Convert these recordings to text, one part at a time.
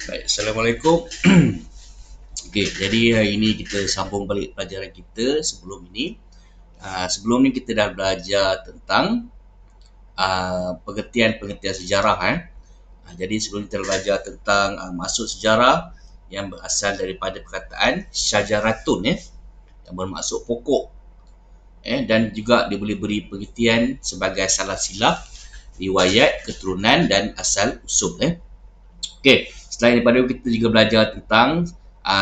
Baik, Assalamualaikum. Okey, jadi hari ini kita sambung balik pelajaran kita sebelum ini. Sebelum ni kita dah belajar tentang pengertian-pengertian sejarah. Jadi sebelum kita belajar tentang maksud sejarah yang berasal daripada perkataan syajaratun, yang bermaksud pokok. Dan juga dia boleh beri pengertian sebagai salah silap, riwayat, keturunan dan asal usul. Okey, selain daripada itu kita juga belajar tentang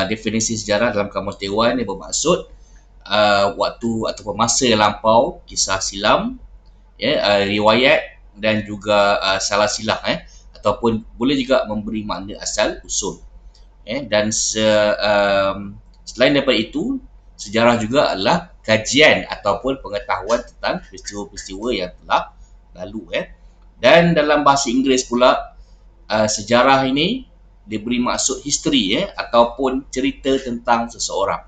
definisi sejarah dalam Kamus Dewan yang bermaksud waktu ataupun masa yang lampau, kisah silam, riwayat dan juga salah silap, ataupun boleh juga memberi makna asal usul. Dan selain daripada itu, sejarah juga adalah kajian ataupun pengetahuan tentang peristiwa-peristiwa yang telah lalu. Dan dalam bahasa Inggeris pula, sejarah ini diberi maksud history ataupun cerita tentang seseorang.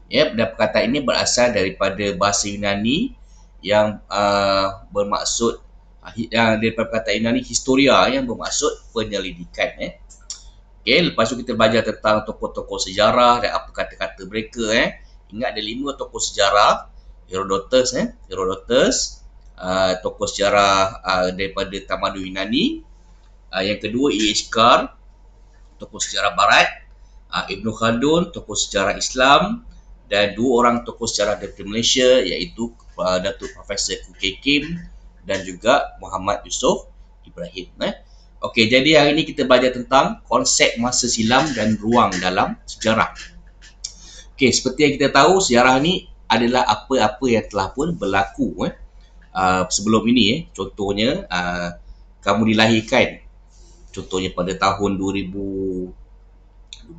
Dan perkataan ini berasal daripada bahasa Yunani yang bermaksud daripada perkataan Yunani historia yang bermaksud penyelidikan. Lepas tu kita belajar tentang tokoh-tokoh sejarah dan apa kata-kata mereka. Ingat ada 5 tokoh sejarah. Herodotus, tokoh sejarah daripada tamadun Yunani. Yang kedua E.H. Carr, tokoh sejarah barat. Ibn Khaldun, tokoh sejarah Islam. Dan 2 orang tokoh sejarah daripada Malaysia, iaitu Datuk Profesor Kukai Kim dan juga Muhammad Yusof Ibrahim. Okey, jadi hari ini kita belajar tentang konsep masa silam dan ruang dalam sejarah. Okey, seperti yang kita tahu, sejarah ni adalah apa-apa yang telah pun berlaku sebelum ini. Contohnya, kamu dilahirkan. Contohnya pada tahun 2009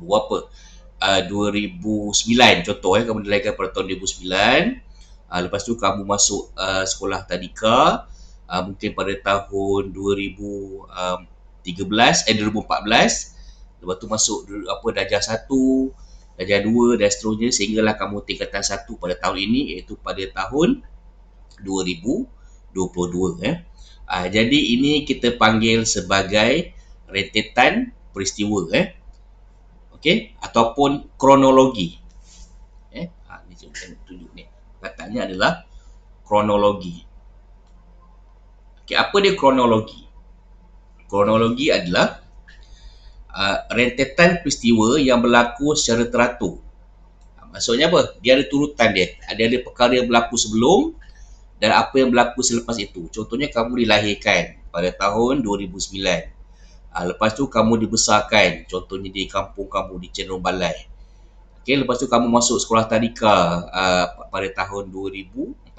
contoh, kamu dilahirkan pada tahun 2009. Lepas tu kamu masuk sekolah tadika mungkin pada tahun 2014. Lepas tu masuk darjah 1, darjah 2 dan seterusnya sehinggalah kamu tingkatan 1 pada tahun ini, iaitu pada tahun 2022. Jadi ini kita panggil sebagai rentetan peristiwa, okey, ataupun kronologi. Ni saya tunjuk ni. Katanya adalah kronologi. Okey, apa dia kronologi? Kronologi adalah rentetan peristiwa yang berlaku secara teratur. Maksudnya apa? Dia ada turutan dia. Ada perkara yang berlaku sebelum dan apa yang berlaku selepas itu. Contohnya kamu dilahirkan pada tahun 2009. Lepas tu kamu dibesarkan, contohnya di kampung kamu di Cenderum Balai. Okey, lepas tu kamu masuk sekolah tadika pada tahun 2014.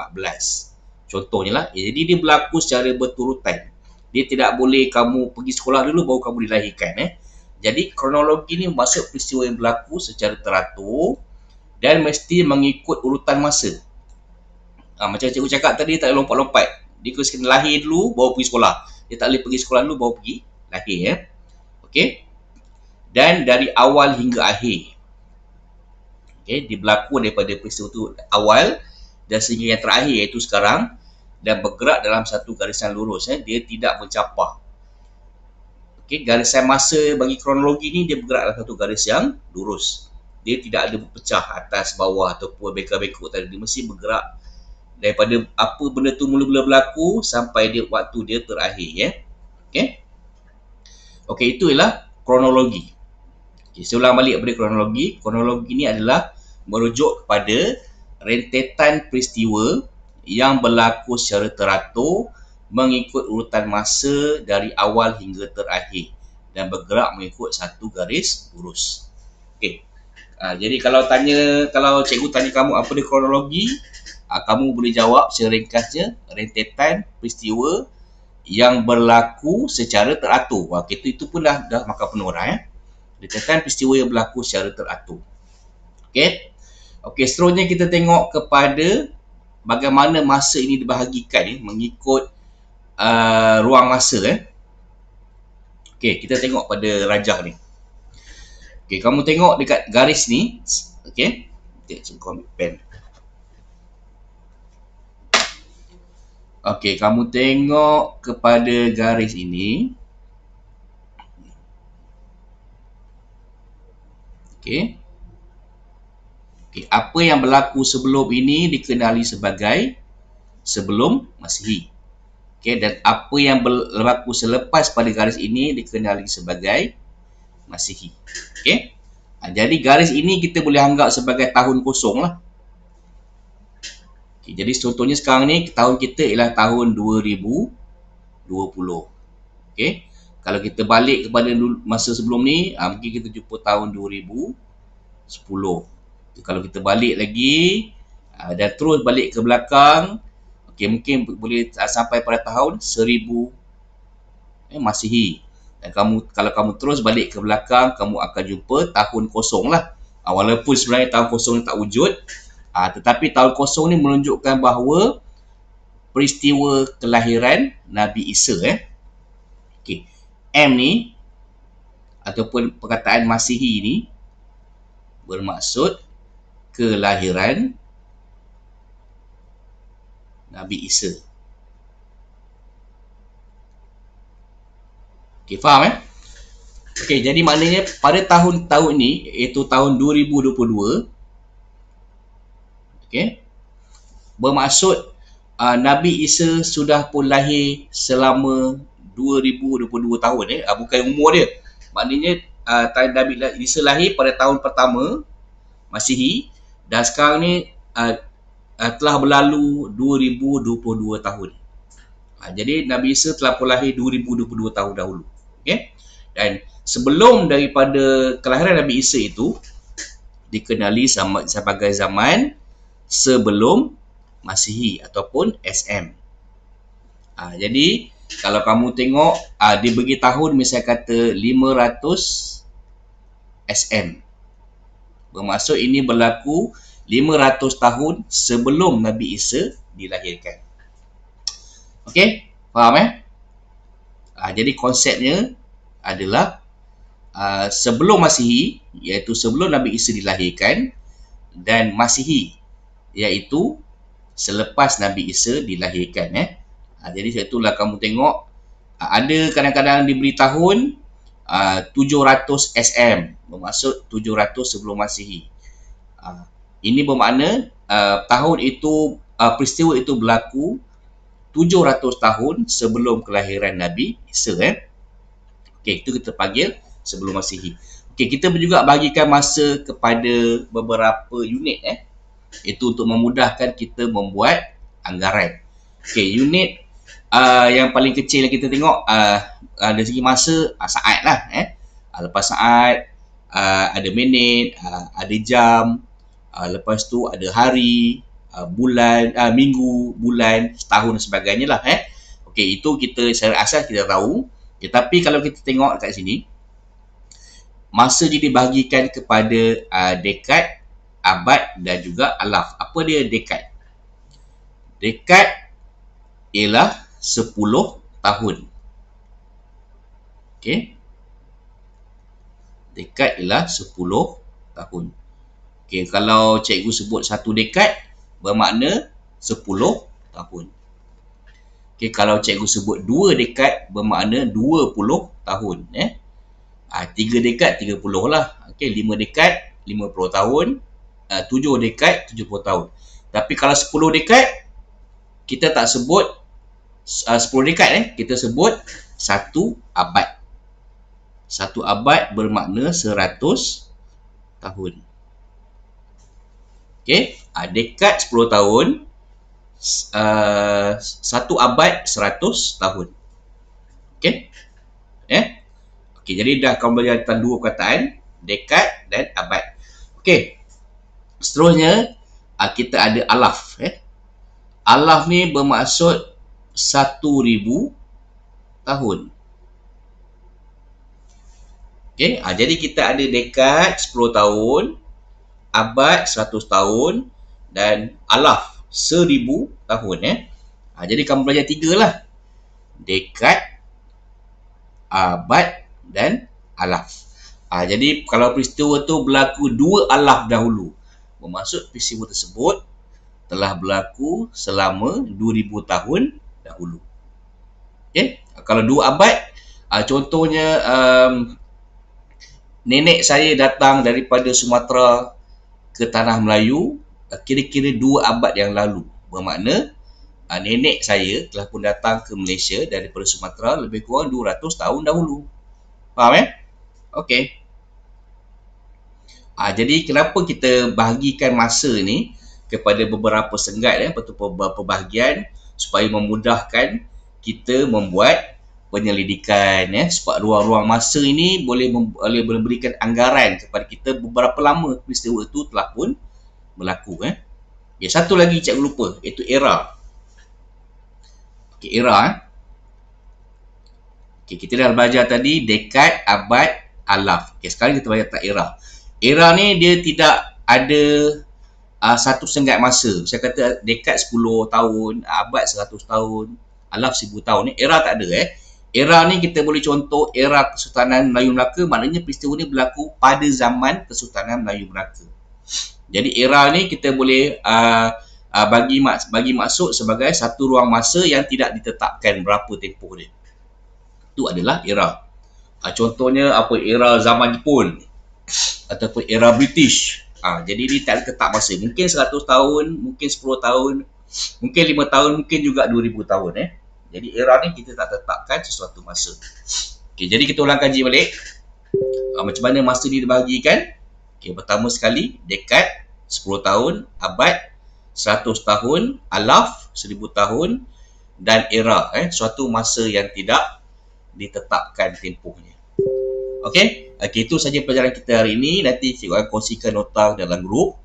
Contohnya lah. Jadi dia berlaku secara berturutan. Dia tidak boleh kamu pergi sekolah dulu baru kamu dilahirkan. Jadi kronologi ni maksud peristiwa yang berlaku secara teratur dan mesti mengikut urutan masa. Macam cikgu cakap tadi, tak boleh lompat-lompat. Dia kena lahir dulu baru pergi sekolah. Dia tak boleh pergi sekolah dulu baru pergi lahir. Okey. Dan dari awal hingga akhir. Okey, dia berlaku daripada peristiwa itu awal dan sehingga yang terakhir, iaitu sekarang, dan bergerak dalam satu garisan lurus. Dia tidak mencapah. Okey, garisan masa bagi kronologi ni dia bergerak dalam satu garis yang lurus. Dia tidak ada berpecah atas, bawah ataupun beka-bekuk tadi. Dia mesti bergerak daripada apa benda tu mula-mula berlaku sampai dia waktu dia terakhir. Okey. Okey, itu ialah kronologi. Okay, saya ulang balik daripada kronologi. Kronologi ni adalah merujuk kepada rentetan peristiwa yang berlaku secara teratur mengikut urutan masa dari awal hingga terakhir dan bergerak mengikut satu garis lurus. Okey. Jadi kalau cikgu tanya kamu apa dia kronologi, kamu boleh jawab secara ringkasnya, rentetan peristiwa yang berlaku secara teratur. Itu pun dah makan penuh dah. Rentetan peristiwa yang berlaku secara teratur. Okey, seterusnya kita tengok kepada bagaimana masa ini dibahagikan mengikut ruang masa. Okey, kita tengok pada rajah ni. Okey, kamu tengok dekat garis ni. Okey, cikgu ambil pen. Okey, kamu tengok kepada garis ini. Okey. Okey, apa yang berlaku sebelum ini dikenali sebagai sebelum Masihi. Okey, dan apa yang berlaku selepas pada garis ini dikenali sebagai Masihi. Okey. Jadi garis ini kita boleh anggap sebagai tahun kosong lah. Okay, jadi contohnya sekarang ni tahun kita ialah tahun 2020. Okey. Kalau kita balik kepada masa sebelum ni, mungkin kita jumpa tahun 2010. Kalau kita balik lagi dan terus balik ke belakang, okey, mungkin boleh sampai pada tahun 1000 Masihi. Dan kalau kamu terus balik ke belakang, kamu akan jumpa tahun kosong lah. Walaupun sebenarnya tahun kosong ni tak wujud, tetapi tahun kosong ni menunjukkan bahawa peristiwa kelahiran Nabi Isa. Okey. M ni ataupun perkataan Masihi ni bermaksud kelahiran Nabi Isa. Okey, faham Okey, jadi maknanya pada tahun-tahun ni, iaitu tahun 2022, okey, bermaksud Nabi Isa sudah pun lahir selama 2022 tahun. Bukan umur dia. Maknanya Nabi Isa lahir pada tahun pertama Masihi, dan sekarang ni telah berlalu 2022 tahun. Jadi Nabi Isa telah pun lahir 2022 tahun dahulu. Okay? Dan sebelum daripada kelahiran Nabi Isa itu dikenali sebagai zaman sebelum Masihi ataupun SM. Jadi kalau kamu tengok dia bagi tahun, misalnya kata 500 SM. Bermaksud ini berlaku 500 tahun sebelum Nabi Isa dilahirkan. Okey, faham jadi konsepnya adalah sebelum Masihi, iaitu sebelum Nabi Isa dilahirkan, dan Masihi, iaitu selepas Nabi Isa dilahirkan. Jadi itulah kamu tengok ada kadang-kadang diberi tahun 700 SM, bermaksud 700 sebelum Masihi. Ini bermakna tahun itu, peristiwa itu berlaku 700 tahun sebelum kelahiran Nabi Isa. Okey, itu kita panggil sebelum Masihi. Okey, kita juga bagikan masa kepada beberapa unit itu untuk memudahkan kita membuat anggaran. Okey, unit yang paling kecil yang kita tengok dari segi masa, saat lah. Lepas saat ada minit, ada jam, lepas tu ada hari, bulan, minggu, bulan, setahun dan sebagainya lah. Okey, itu kita secara asas kita tahu. Tetapi kalau kita tengok dekat sini, masa dia dibahagikan kepada dekad, abad dan juga alaf. Apa dia dekad? Dekad ialah 10 tahun. Okey. Dekad ialah 10 tahun. Okey, kalau cikgu sebut satu dekad, bermakna 10 tahun. Okey, kalau cikgu sebut 2 dekad, bermakna 20 tahun. 3 dekad, 30 lah. Okey, 5 dekad, 50 tahun. 7 dekad, 70 tahun. Tapi kalau 10 dekad, kita tak sebut 10 dekad. Kita sebut 1 abad. 1 abad bermakna 100 tahun. Okey, dekad 10 tahun, 1 abad 100 tahun. Okey? Okey, jadi dah kamu belajar tentang dua perkataan, dekad dan abad. Okey. Seterusnya kita ada alaf. Alaf ni bermaksud 1000 tahun. Okey, jadi kita ada dekad 10 tahun, abad 100 tahun dan alaf 1000 tahun. Jadi kamu belajar 3 lah. Dekad, abad dan alaf. Jadi kalau peristiwa tu berlaku 2 alaf dahulu, bermaksud peristiwa tersebut telah berlaku selama 2000 tahun dahulu. Okey, kalau 2 abad, contohnya nenek saya datang daripada Sumatera ke tanah Melayu kira-kira 2 abad yang lalu. Bermakna nenek saya telah pun datang ke Malaysia daripada Sumatera lebih kurang 200 tahun dahulu. Faham Okey. Jadi kenapa kita bahagikan masa ni kepada beberapa senggat atau beberapa bahagian supaya memudahkan kita membuat penyelidikan sebab ruang-ruang masa ini boleh memberikan anggaran kepada kita beberapa lama peristiwa itu telah pun berlaku satu lagi cikgu lupa, iaitu era. Era kita dah belajar tadi dekad, abad, alaf. Sekarang kita belajar tentang era. Era ni dia tidak ada satu senggat masa. Saya kata dekad 10 tahun, abad 100 tahun, alaf 1000 tahun. Era tak ada Era ni kita boleh contoh era Kesultanan Melayu Melaka, maknanya peristiwa ni berlaku pada zaman Kesultanan Melayu Melaka. Jadi era ni kita boleh bagi maksud sebagai satu ruang masa yang tidak ditetapkan berapa tempoh dia. Itu adalah era. Contohnya apa, era zaman Jepun ataupun era British. Jadi dia tak tetap masa. Mungkin 100 tahun, mungkin 10 tahun, mungkin 5 tahun, mungkin juga 2000 tahun Jadi era ni kita tak tetapkan sesuatu masa. Jadi kita ulang kaji balik. Macam mana masa ni dibahagikan? Pertama sekali dekad 10 tahun, abad 100 tahun, alaf 1000 tahun dan era suatu masa yang tidak ditetapkan tempohnya. Okey, itu saja pelajaran kita hari ini. Nanti cikgu akan kongsikan nota dalam grup.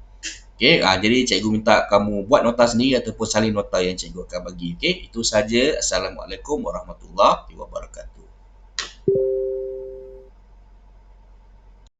Jadi cikgu minta kamu buat nota sendiri ataupun salin nota yang cikgu akan bagi. Itu saja. Assalamualaikum warahmatullahi wabarakatuh.